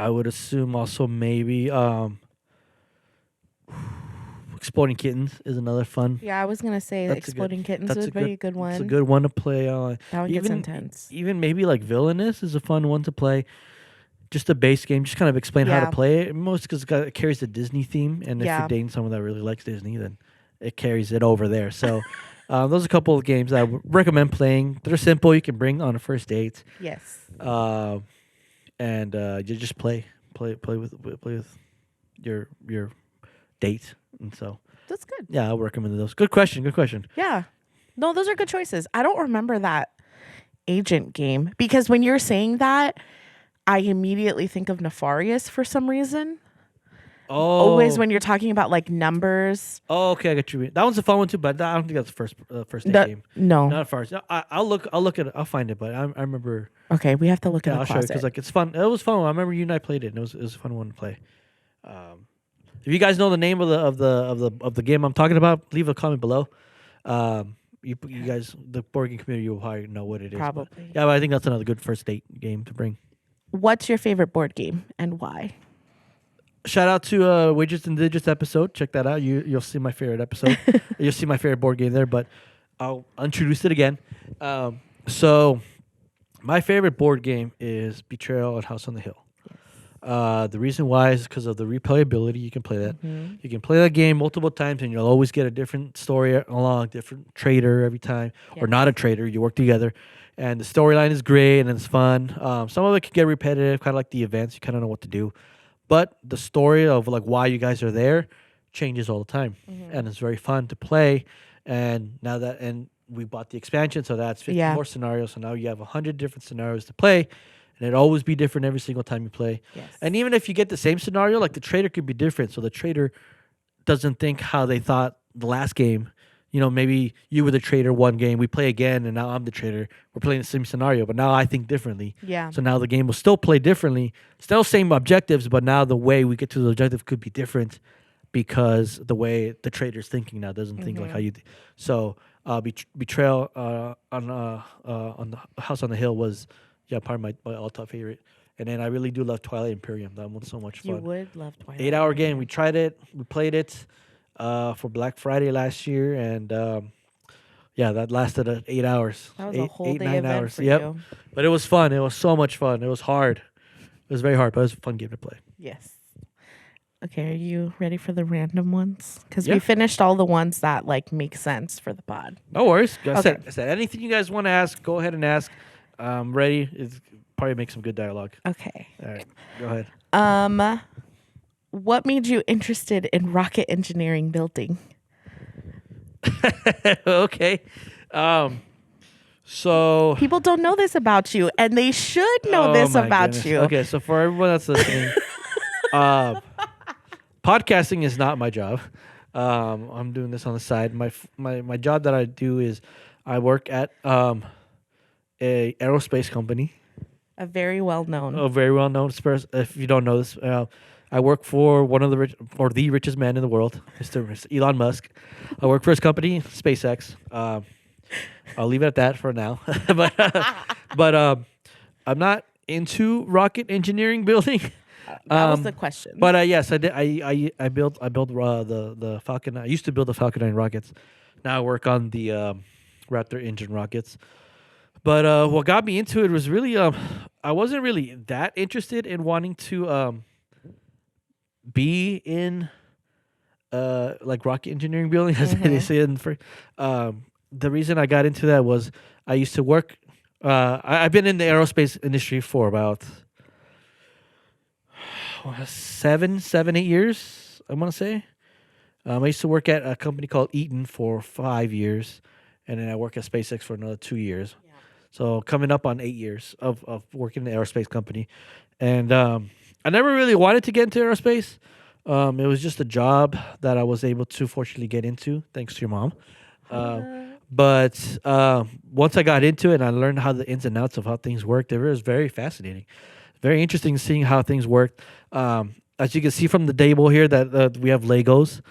A: would assume also maybe Exploding Kittens is another fun.
B: Yeah, I was gonna say Exploding Kittens would be a good one.
A: It's a good one to play on.
B: That one gets intense.
A: Even maybe like Villainous is a fun one to play. Just a base game, just kind of explain how to play it. Most because it carries the Disney theme, and if you're dating someone that really likes Disney, then it carries it over there. So those are a couple of games I would recommend playing. They're simple. You can bring on a first date.
B: Yes.
A: And you just play with your date, and so
B: that's good.
A: Yeah, I would recommend those. Good question.
B: Yeah, no, those are good choices. I don't remember that agent game because when you're saying that, I immediately think of Nefarious for some reason.
A: Oh,
B: always when you're talking about like numbers.
A: Oh, okay, I got you. That one's a fun one too, but I don't think that's the first date game.
B: No,
A: not Nefarious. I'll look at it. I'll find it, but I remember.
B: Okay, we have to look at it.
A: I'll show you because like it's fun. It was fun. I remember you and I played it, and it was a fun one to play. If you guys know the name of the game I'm talking about, leave a comment below. You guys, the board game community, will probably know what it is.
B: Probably.
A: But I think that's another good first date game to bring.
B: What's your favorite board game and why?
A: Shout out to Widgets and Digits episode. Check that out. You'll see my favorite episode. You'll see my favorite board game there, but I'll introduce it again. So my favorite board game is Betrayal at House on the Hill. The reason why is because of the replayability. You can play that. Mm-hmm. You can play that game multiple times, and you'll always get a different story along, different trader every time, or not a trader. You work together, and the storyline is great and it's fun. Some of it can get repetitive, kind of like the events. You kind of know what to do, but the story of like why you guys are there changes all the time, and it's very fun to play. And now that we bought the expansion, so that's 50 more scenarios. So now you have 100 different scenarios to play. And it'll always be different every single time you play. Yes. And even if you get the same scenario, like the trader could be different. So the trader doesn't think how they thought the last game. You know, maybe you were the trader one game, we play again, and now I'm the trader. We're playing the same scenario, but now I think differently. Yeah. So now the game will still play differently. Still same objectives, but now the way we get to the objective could be different because the way the trader's thinking now doesn't think like how you. So Betrayal on the House on the Hill was. Yeah, probably my all-time favorite. And then I really do love Twilight Imperium. That one's so much fun.
B: You would love Twilight
A: 8-hour game. We tried it. We played it for Black Friday last year. And, that lasted 8 hours.
B: That was a whole day event 9 hours. For you.
A: But it was fun. It was so much fun. It was hard. It was very hard, but it was a fun game to play.
B: Yes. Okay, are you ready for the random ones? Because we finished all the ones that, like, make sense for the pod.
A: No worries. I said anything you guys want to ask, go ahead and ask. Ready? It's probably make some good dialogue.
B: Okay.
A: All right. Go ahead.
B: What made you interested in rocket engineering building?
A: Okay. So
B: people don't know this about you, and they should know this about you.
A: Okay, so for everyone that's listening, podcasting is not my job. I'm doing this on the side. My job that I do is I work at a aerospace company.
B: A very well known.
A: If you don't know this, I work for one of the richest man in the world, Mr. Elon Musk. I work for his company, SpaceX. I'll leave it at that for now. but I'm not into rocket engineering building.
B: That was the question.
A: But yes, I did. I built the Falcon. I used to build the Falcon 9 rockets. Now I work on the Raptor engine rockets. But what got me into it was really I wasn't really that interested in wanting to be in like rocket engineering building, as they say in for. The reason I got into that was I used to work. I've been in the aerospace industry for about 7, 8 years. I want to say. I used to work at a company called Eaton for 5 years, and then I worked at SpaceX for another 2 years.
B: Yeah.
A: So coming up on 8 years of working in the aerospace company, and I never really wanted to get into aerospace. It was just a job that I was able to fortunately get into, thanks to your mom. But once I got into it and I learned how the ins and outs of how things worked, it was very fascinating, very interesting seeing how things worked. As you can see from the table here, that we have Legos.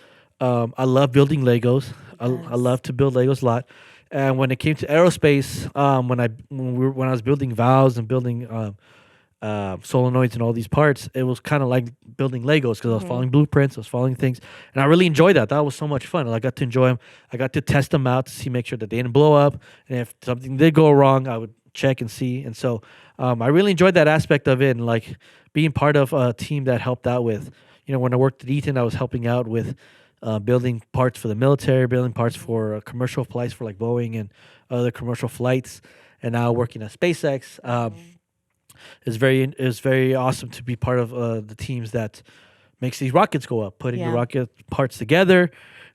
A: I love building Legos. I love to build Legos a lot. And when it came to aerospace, when I was building valves and building solenoids and all these parts, it was kind of like building Legos because I was following blueprints, I was following things, and I really enjoyed that. That was so much fun. I got to enjoy them. I got to test them out to see, make sure that they didn't blow up, and if something did go wrong, I would check and see. And so I really enjoyed that aspect of it, and like being part of a team that helped out with, when I worked at Eaton, I was helping out with building parts for the military, building parts for commercial flights for like Boeing and other commercial flights, and now working at SpaceX. It's very awesome to be part of the teams that makes these rockets go up, putting the rocket parts together,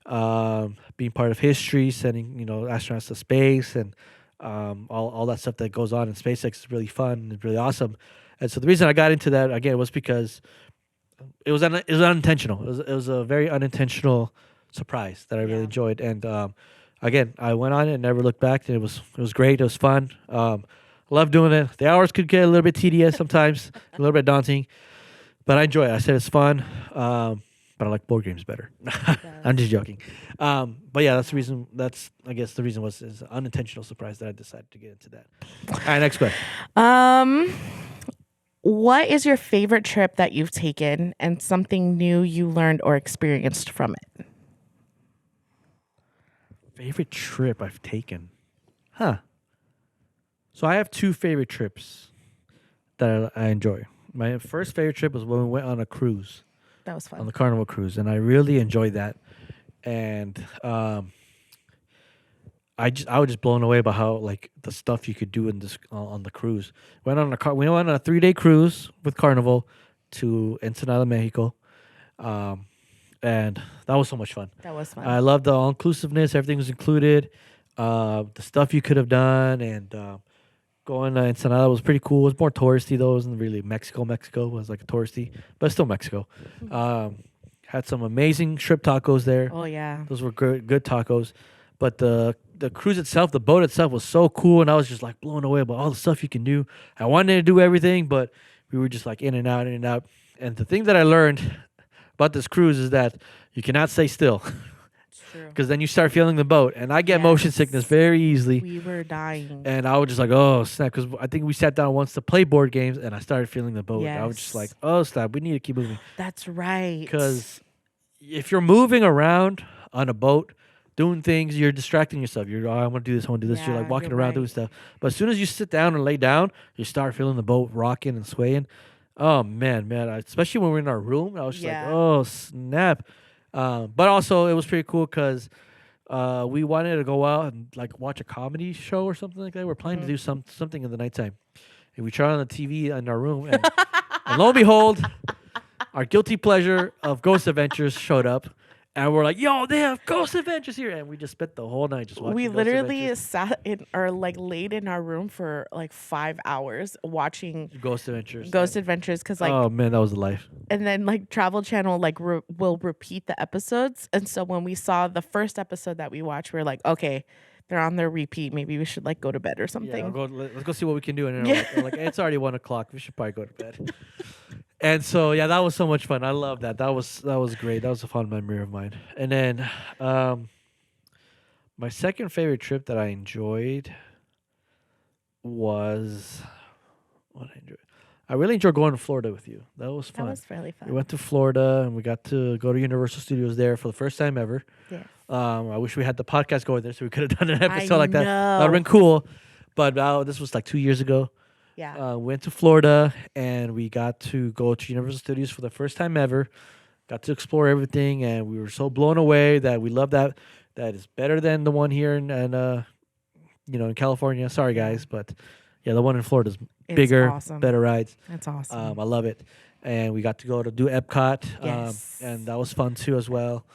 A: being part of history, sending astronauts to space, and all that stuff that goes on in SpaceX is really fun and really awesome. And so the reason I got into that again was because it was unintentional. It was a very unintentional surprise that I really enjoyed. And again, I went on it and never looked back. And it was great. It was fun. Love doing it. The hours could get a little bit tedious sometimes, a little bit daunting, but I enjoy it. I said it's fun, but I like board games better. I'm just joking. But yeah, that's the reason. I guess the reason was an unintentional surprise that I decided to get into that. All right, next question.
B: What is your favorite trip that you've taken and something new you learned or experienced from it?
A: Favorite trip I've taken? Huh. So I have two favorite trips that I enjoy. My first favorite trip was when we went on a cruise.
B: That was fun.
A: On the Carnival cruise, and I really enjoyed that. And I was just blown away by how like the stuff you could do in this on the cruise. We went on a 3-day cruise with Carnival to Ensenada, Mexico, and that was so much fun.
B: That was fun.
A: I loved the all inclusiveness. Everything was included. The stuff you could have done, and going to Ensenada was pretty cool. It was more touristy though. It wasn't really Mexico. Mexico was like a touristy, but it's still Mexico. Had some amazing shrimp tacos there.
B: Oh yeah,
A: those were good tacos. But the cruise itself, the boat itself was so cool, and I was just like blown away by all the stuff you can do. I wanted to do everything, but we were just like in and out, in and out. And the thing that I learned about this cruise is that you cannot stay still. Because then you start feeling the boat, and I get motion sickness very easily.
B: We were dying,
A: and I was just like, "Oh snap!" Because I think we sat down once to play board games, and I started feeling the boat. I was just like, "Oh snap! We need to keep moving."
B: That's right.
A: Because if you're moving around on a boat, doing things, you're distracting yourself. You're, I want to do this, I want to do this. You're like walking around doing stuff. But as soon as you sit down and lay down, you start feeling the boat rocking and swaying. Oh man, especially when we're in our room, I was just like, "Oh snap!" But also it was pretty cool because we wanted to go out and like watch a comedy show or something like that. We're planning to do something in the nighttime, and we turned on the TV in our room, and lo and behold, our guilty pleasure of Ghost Adventures showed up. And we're like, "Yo, they have Ghost Adventures here," and we just spent the whole night just watching.
B: We literally sat in or like laid in our room for like 5 hours watching
A: Ghost Adventures.
B: Because like,
A: oh man, that was the life.
B: And then like Travel Channel like will repeat the episodes, and so when we saw the first episode that we watched, we were like, okay, they're on their repeat. Maybe we should like go to bed or something.
A: Yeah, let's go see what we can do. And we're like, it's already 1 o'clock. We should probably go to bed. And so yeah, that was so much fun. I love that. That was great. That was a fun memory of mine. And then my second favorite trip that I enjoyed was what I enjoyed. I really enjoyed going to Florida with you. That was fun.
B: That was really fun.
A: We went to Florida and we got to go to Universal Studios there for the first time ever.
B: Yes.
A: I wish we had the podcast going there so we could have done an episode like that.
B: Know.
A: That would have been cool. But this was like 2 years ago.
B: Yeah.
A: Went to Florida and we got to go to Universal Studios for the first time ever. Got to explore everything, and we were so blown away that we love that. That is better than the one here in California. Sorry,
B: Yeah.
A: guys, but yeah, the one in Florida is
B: It's
A: bigger,
B: awesome.
A: better rides.
B: That's awesome.
A: I love it, and we got to go to do Epcot,
B: Yes.
A: and that was fun too as well.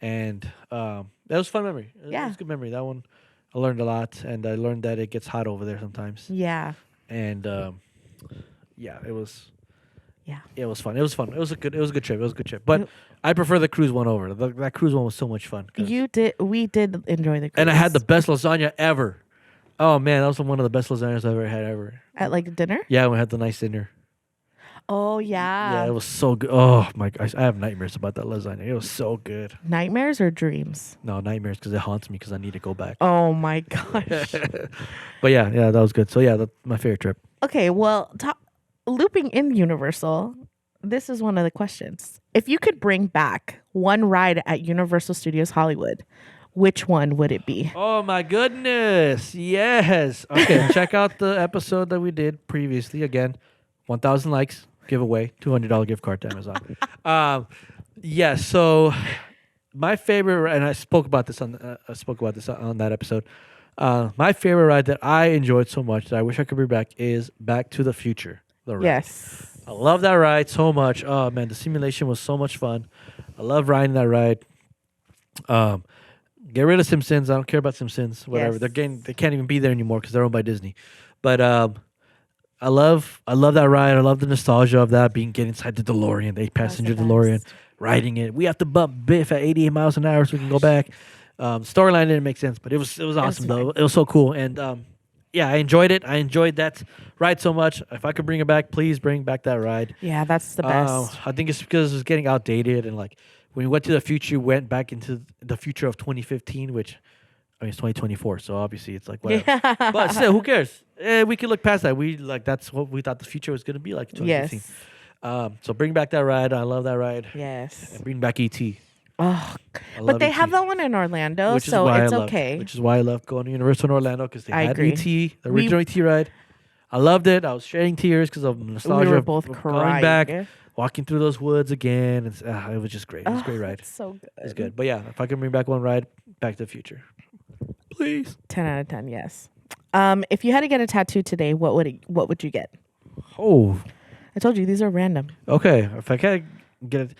A: And that was a fun memory. It
B: Yeah.
A: was a good memory. That one, I learned a lot, and I learned that it gets hot over there sometimes.
B: Yeah.
A: And yeah, it was.
B: Yeah.
A: It was fun. It was fun. It was a good trip. It was a good trip. But I prefer the cruise one over. That cruise one was so much fun.
B: You did. We did enjoy the cruise.
A: And I had the best lasagna ever. Oh man, that was one of the best lasagnas I've ever had ever.
B: at like dinner.
A: Yeah, we had the nice dinner.
B: Oh
A: Yeah,
B: yeah.
A: it was so good. Oh my gosh, I have nightmares about that lasagna. It was so good.
B: Nightmares or dreams?
A: No, nightmares because it haunts me because I need to go back.
B: Oh my gosh.
A: But yeah, that was good. So yeah, that's my favorite trip.
B: Okay, well, looping in Universal, this is one of the questions. If you could bring back one ride at Universal Studios Hollywood, which one would it be?
A: Oh my goodness. Yes. Okay, check out the episode that we did previously. Again, 1,000 likes, giveaway, $200 gift card to Amazon. Yeah, so my favorite, and I spoke about this on that episode. My favorite ride that I enjoyed so much that I wish I could bring back is Back to the Future. The ride.
B: Yes.
A: I love that ride so much. Oh man, the simulation was so much fun. I love riding that ride. Get rid of Simpsons. I don't care about Simpsons. Whatever.
B: Yes.
A: They can't even be there anymore because they're owned by Disney. But I love that ride. I love the nostalgia of that get inside the DeLorean, the 8-passenger DeLorean, riding it. We have to bump Biff at 88 miles an hour so we can go back. Storyline didn't make sense, but it was awesome though. It was so cool, and yeah, I enjoyed it. I enjoyed that ride so much. If I could bring it back, please bring back that ride.
B: Yeah, that's the best.
A: I think it's because it was getting outdated, and like when we went to the future, we went back into the future of 2015, which I mean it's 2024, so obviously it's like whatever.
B: Yeah.
A: But still, who cares? We can look past that. That's what we thought the future was going to be like in 2015.
B: Yes.
A: So bring back that ride. I love that ride.
B: Yes.
A: And bring back ET.
B: Oh,
A: I
B: but
A: love
B: they
A: ET.
B: have that one in Orlando,
A: Which is
B: so
A: why
B: it's
A: I loved,
B: okay.
A: Which is why I love going to Universal in Orlando because they
B: I
A: had
B: agree.
A: ET, the original ET ride. I loved it. I was shedding tears because of nostalgia.
B: We were
A: of
B: both
A: going
B: crying.
A: back, walking through those woods again. It was just great. It was a great ride.
B: It's so good.
A: It's good. But yeah, if I can bring back one ride, Back to the Future. Please.
B: 10 out of 10, yes. If you had to get a tattoo today, what would you get?
A: Oh,
B: I told you these are random.
A: okay. If I can get it.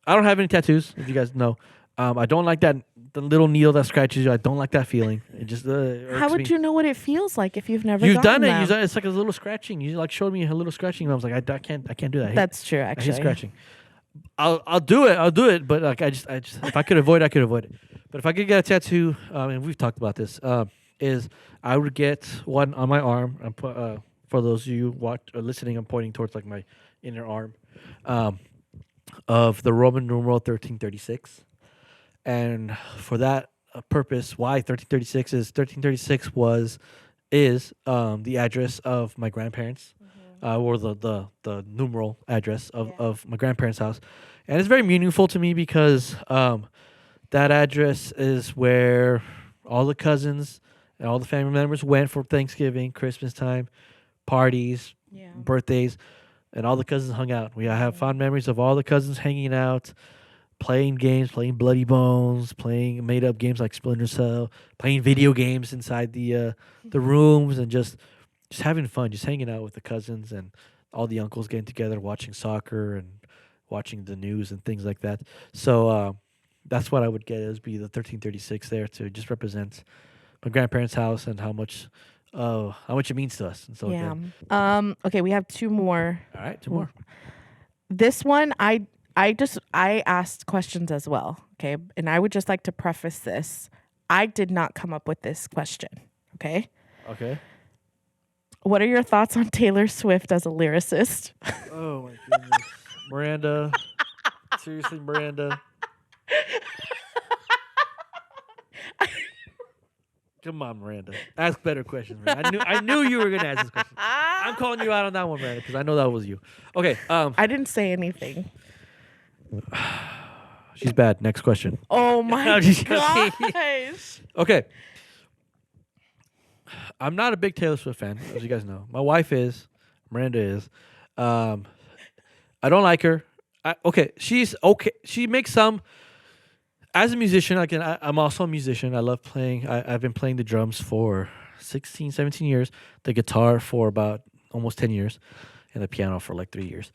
A: I don't have any tattoos, if you guys know. I don't like the little needle that scratches you. I don't like that feeling. It just irks
B: How would
A: me.
B: you know what it feels like if you've never
A: You've done
B: gotten
A: it.
B: them?
A: It's like a little scratching. You like showed me a little scratching, and I was like, I can't do that.
B: That's true,
A: I hate
B: actually.
A: scratching. I'll do it. But like I just if I could avoid it, I could avoid it. But if I could get a tattoo, and we've talked about this, is I would get one on my arm. And for those of you watch or listening, I'm pointing towards like my inner arm, of the Roman numeral 1336, and for that purpose, why 1336 is 1336 is the address of my grandparents. Or the numeral address of my grandparents' house. And it's very meaningful to me because that address is where all the cousins and all the family members went for Thanksgiving, Christmas time, parties, birthdays, and all the cousins hung out. I have fond memories of all the cousins hanging out, playing games, playing Bloody Bones, playing made-up games like Splinter Cell, playing video games inside the rooms, and just having fun, just hanging out with the cousins and all the uncles getting together, watching soccer and watching the news and things like that. So that's what I would get, is be the 1336 there to just represent my grandparents' house and how much it means to us. And so again,
B: Okay, we have two more.
A: all right, two more.
B: This one, I asked questions as well. Okay, and I would just like to preface this. I did not come up with this question. Okay.
A: Okay.
B: What are your thoughts on Taylor Swift as a lyricist?
A: Oh my goodness, Miranda. Seriously, Miranda. Come on, Miranda. Ask better questions, Miranda. I knew you were gonna ask this question. I'm calling you out on that one, Miranda, because I know that was you. Okay.
B: I didn't say anything.
A: She's bad. Next question.
B: Oh my
A: No, just kidding.
B: gosh.
A: Okay. I'm not a big Taylor Swift fan, as you guys know. My wife is. Miranda is. I don't like her. She's okay. She makes some. As a musician, I'm also a musician. I love playing. I've been playing the drums for 16, 17 years. The guitar for about almost 10 years. And the piano for like 3 years.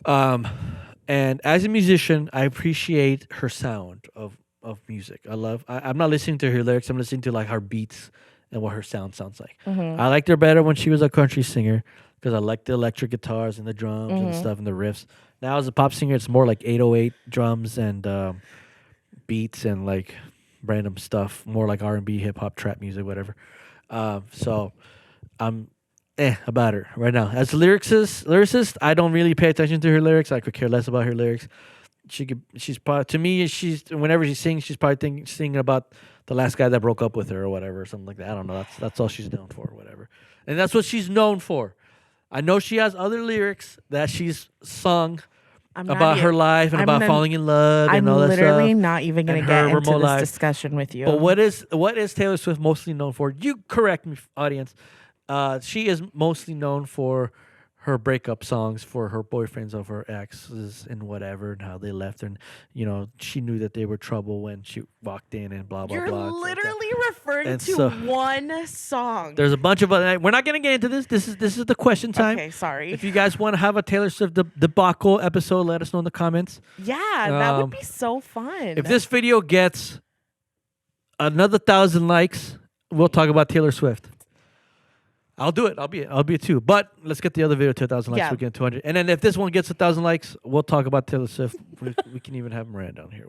A: And as a musician, I appreciate her sound of music. I'm not listening to her lyrics. I'm listening to like her beats and what her sound sounds like.
B: Mm-hmm.
A: I liked her better when she was a country singer because I like the electric guitars and the drums and stuff and the riffs. Now as a pop singer, it's more like 808 drums and beats and like random stuff, more like R&B, hip hop, trap music, whatever. So I'm about her right now. As a lyricist, I don't really pay attention to her lyrics. I could care less about her lyrics. She's probably, to me, whenever she sings, she's probably singing about the last guy that broke up with her or whatever, or something like that. I don't know. That's all she's known for, or whatever. And that's what she's known for. I know she has other lyrics that she's sung about her life and about falling in love and all that stuff.
B: I'm literally not even going to get into this discussion with you.
A: But what is Taylor Swift mostly known for? You correct me, audience. She is mostly known for her breakup songs for her boyfriends of her exes and whatever, and how they left her. And, she knew that they were trouble when she walked in and blah, blah, blah.
B: You're literally referring to one song.
A: There's a bunch of other. We're not going to get into this. This is the question time.
B: Okay, sorry.
A: If you guys want to have a Taylor Swift debacle episode, let us know in the comments.
B: Yeah, that would be so fun.
A: If this video gets another 1,000 likes, we'll talk about Taylor Swift. I'll do it. I'll be it too. But let's get the other video to 1,000 likes. We get 200. And then if this one gets 1,000 likes, we'll talk about Taylor Swift. We can even have Miranda down here.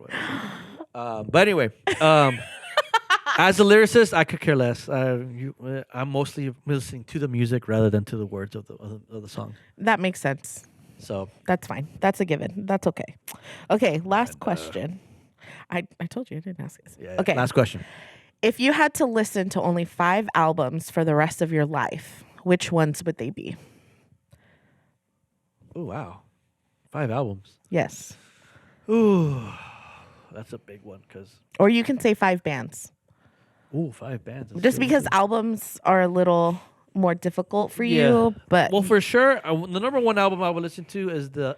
A: But anyway, as a lyricist, I could care less. I'm mostly listening to the music rather than to the words of the song.
B: That makes sense.
A: So
B: that's fine. That's a given. That's okay. Okay, last question. I told you I didn't ask this.
A: Yeah,
B: okay.
A: Last question.
B: If you had to listen to only 5 albums for the rest of your life, which ones would they be?
A: Oh, wow. 5 albums.
B: Yes.
A: Ooh, that's a big one.
B: Or you can say 5 bands.
A: Ooh, 5 bands.
B: Just because albums are a little more difficult for you. But
A: well, for sure, the number 1 album I would listen to is the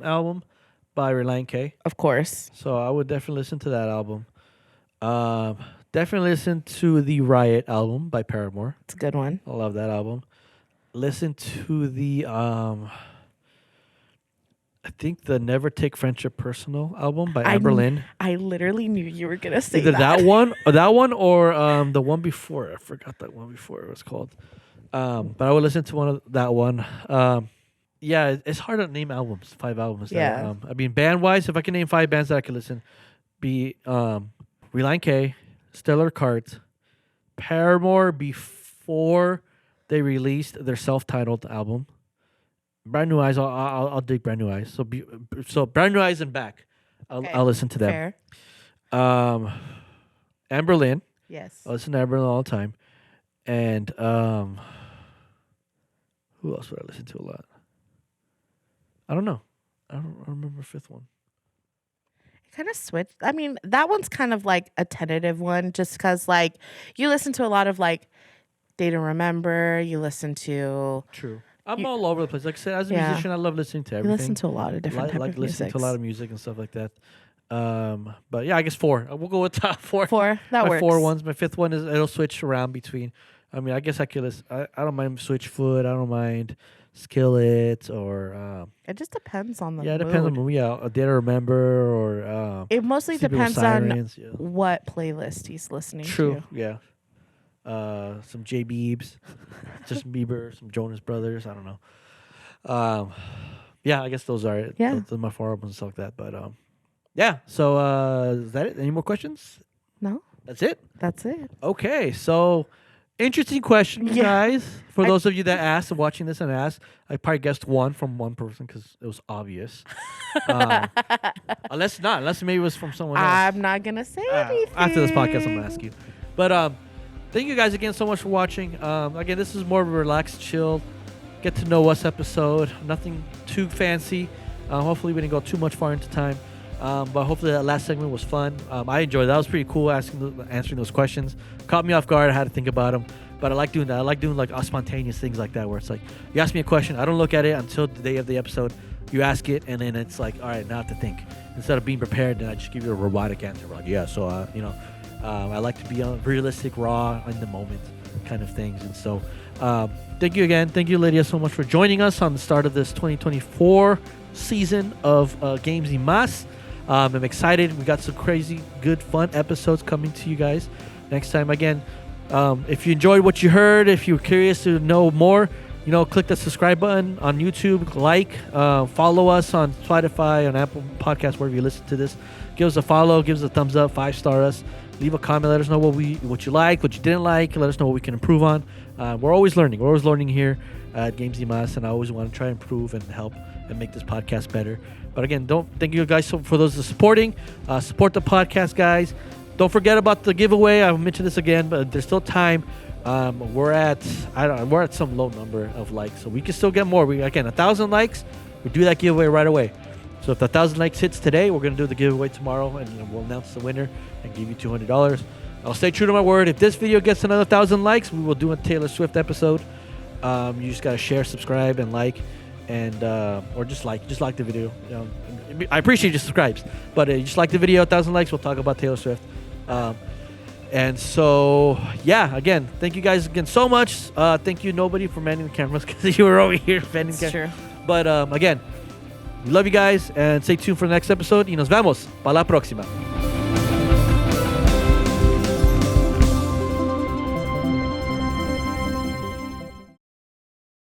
A: album by Relient K.
B: Of course.
A: So I would definitely listen to that album. Definitely listen to the Riot album by Paramore.
B: It's a good one.
A: I love that album. Listen to the I think the Never Take Friendship Personal album by Amber Lynn.
B: I literally knew you were gonna say
A: either that one or the one before. I forgot that one before it was called. But I would listen to that one. Yeah, it's hard to name albums. 5 albums.
B: Yeah.
A: I mean, band wise, if I can name 5 bands that I could listen, be Relient K, Stellar Cards, Paramore before they released their self-titled album. Brand New Eyes, I'll dig Brand New Eyes. So Brand New Eyes and back, I'll listen to them.
B: Fair.
A: Amber Lynn.
B: Yes.
A: I listen to Amber Lynn all the time. And who else would I listen to a lot? I don't know. I don't remember a 5th one.
B: Kind of switched. I mean, that one's kind of like a tentative one just because, like, you listen to a lot of, like, Day to Remember. You listen to...
A: True. I'm all over the place. Like I said, as a musician, I love listening to everything.
B: You listen to a lot of different types of music.
A: Like listening to a lot of music and stuff like that. But yeah, I guess 4. We'll go with top 4.
B: 4. That works.
A: 4 ones. My 5th one it'll switch around between. I mean, I guess I could listen. I don't mind Switchfoot. I don't mind Skillet or.
B: It just depends on the mood.
A: Yeah, it depends on the movie. Yeah, A Day to Remember or.
B: It mostly depends on what playlist he's listening to.
A: True. Yeah. Some J. Biebs, Justin Bieber, some Jonas Brothers. I don't know. Yeah, I guess those are it.
B: Yeah.
A: Those are my 4 albums and stuff like that. But yeah. So is that it? Any more questions?
B: No.
A: That's it.
B: That's it.
A: Okay, so interesting question, guys. For those of you that asked, watching this and asked, I probably guessed 1 from one person because it was obvious. Unless maybe it was from someone else.
B: I'm not gonna say anything.
A: After this podcast, I'm gonna ask you. But thank you guys again so much for watching. Again, this is more of a relaxed, chill, get to know us episode. Nothing too fancy. Hopefully, we didn't go too much far into time. But hopefully that last segment was fun. I enjoyed it. That was pretty cool answering those questions. Caught me off guard. I had to think about them. But I like doing that. I like doing like spontaneous things like that, where it's like you ask me a question, I don't look at it until the day of the episode. You ask it, and then it's like, all right, now I have to think. Instead of being prepared, then I just give you a robotic answer. Like, yeah, so I like to be realistic, raw, in the moment kind of things. And so, thank you again. Thank you, Lydia, so much for joining us on the start of this 2024 season of Games Y Más. I'm excited. We got some crazy, good, fun episodes coming to you guys next time. Again, if you enjoyed what you heard, if you're curious to know more, click the subscribe button on YouTube, follow us on Spotify, on Apple Podcasts, wherever you listen to this. Give us a follow, give us a thumbs up, 5-star us, leave a comment, let us know what you liked, what you didn't like, let us know what we can improve on. We're always learning. We're always learning here at Games Y Más, and I always want to try and improve and help and make this podcast better. But again, thank you guys for those supporting. Support the podcast, guys. Don't forget about the giveaway. I'll mention this again, but there's still time. We're at some low number of likes, so we can still get more. 1,000 likes, we do that giveaway right away. So if the 1,000 likes hits today, we're gonna do the giveaway tomorrow, and we'll announce the winner and give you $200. I'll stay true to my word. If this video gets another 1,000 likes, we will do a Taylor Swift episode. You just gotta share, subscribe, and like, and or just like the video. I appreciate your subscribes, but just like the video, 1,000 likes, we'll talk about Taylor Swift. And so, yeah, again, thank you guys again so much. Thank you, nobody, for manning the cameras, because you were over here manning the cameras.
B: True.
A: But again, we love you guys, and stay tuned for the next episode. Y nos vemos. Pa la próxima.